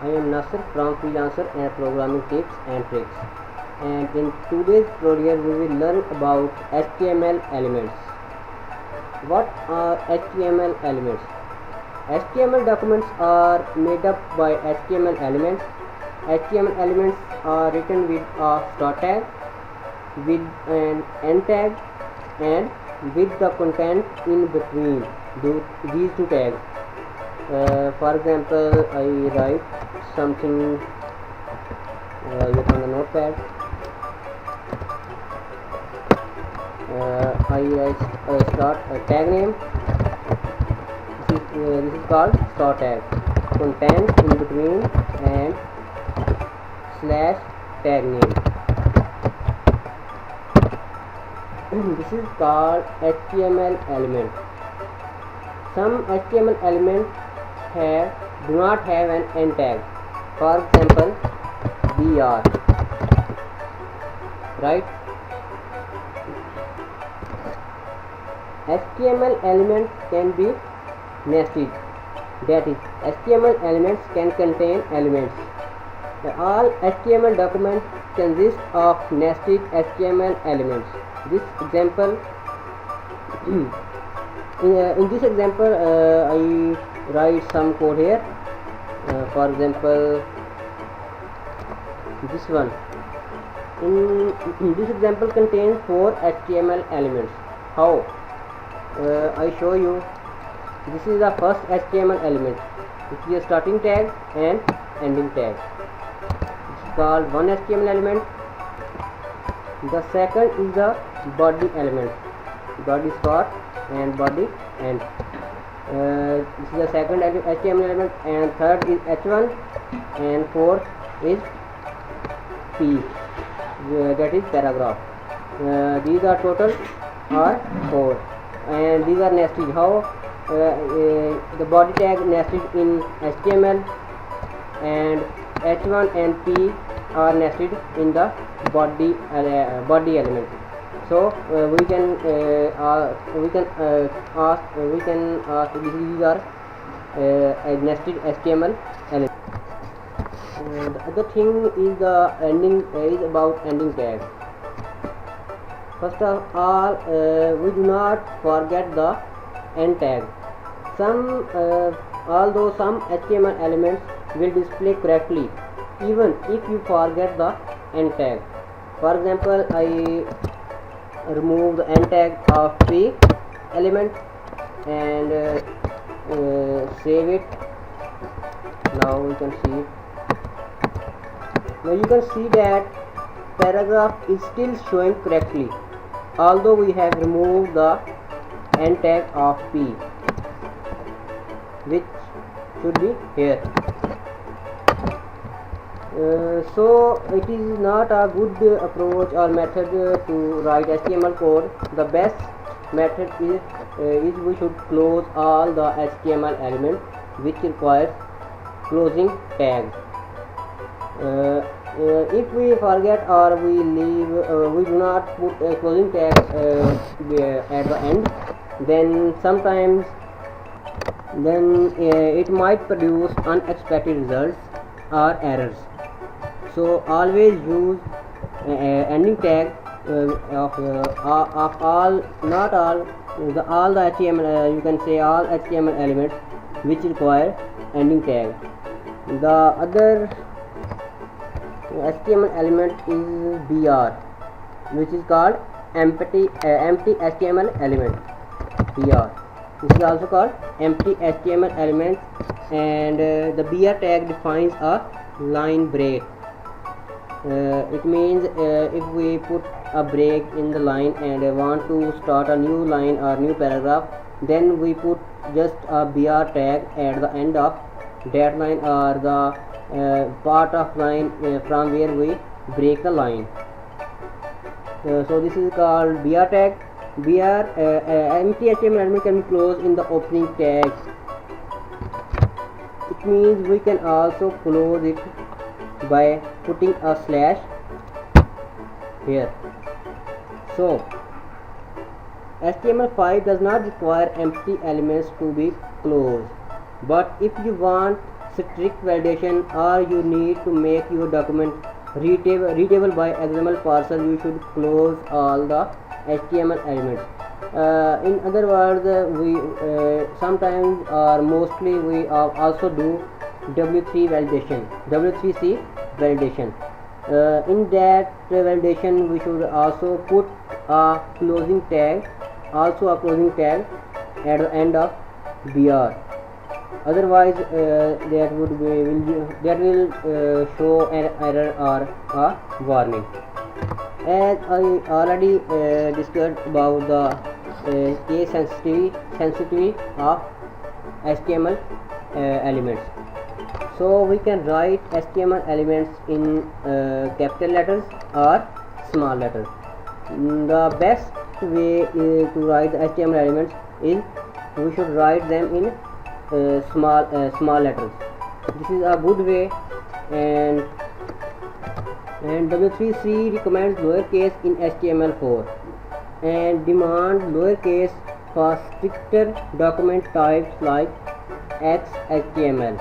I am Nasser from Freelancer and Programming Tips and Tricks. And in today's tutorial, we will learn about HTML elements. What are HTML elements? HTML documents are made up by HTML elements. HTML elements are written with a start tag, with an end tag, and with the content in between these two tags. For example, I write something on the notepad. I write start tag name. This is called start tag. Content in between and slash tag name. This is called HTML element. Some HTML elements do not have an end tag. For example, BR. Right? HTML elements can be nested. That is, HTML elements can contain elements. All HTML documents consist of nested HTML elements. This example, in this example, I write some code here. For example, this one. In this example contains 4 HTML elements. How? I show you. This is the first HTML element. It is a starting tag and ending tag. It's called one HTML element. The second is the body element. Body start and body end. This is the second HTML element, and third is H1, and fourth is P. That is paragraph. These are total are 4, and these are nested. How? The body tag nested in HTML, and H1 and P are nested in the body element. So we can ask these are a nested HTML element. The other thing is the ending is about ending tag. First of all, we do not forget the end tag. Although some HTML elements will display correctly, even if you forget the end tag. For example, I remove the end tag of P element and save it. Now we can see it. Now you can see that paragraph is still showing correctly, although we have removed the end tag of P, which should be here. So it is not a good approach or method to write HTML code. The best method is we should close all the HTML elements which requires closing tags. If we forget or we leave, we do not put a closing tag at the end, then sometimes it might produce unexpected results or errors. So always use ending tag of all, not all, all the HTML. You can say all HTML elements which require ending tag. The other HTML element is BR, which is called empty HTML element. BR. This is also called empty HTML element, and the BR tag defines a line break. It means if we put a break in the line and want to start a new line or new paragraph, then we put just a BR tag at the end of that line or the part of line from where we break the line. So this is called BR tag. BR empty HTML element can be closed in the opening tag. It means we can also close it by putting a slash here. So HTML5 does not require empty elements to be closed, but if you want strict validation, or you need to make your document readable by XML parser, you should close all the HTML elements. In other words, we sometimes or mostly we also do W3 validation, W3C validation. In that validation, we should also put a closing tag, at the end of BR. Otherwise, that will show an error or a warning. As I already discussed about the case sensitivity of HTML elements. So we can write HTML elements in capital letters or small letters. The best way to write the HTML elements is we should write them in small letters. This is a good way, and W3C recommends lowercase in HTML4 and demand lowercase for stricter document types like XHTML.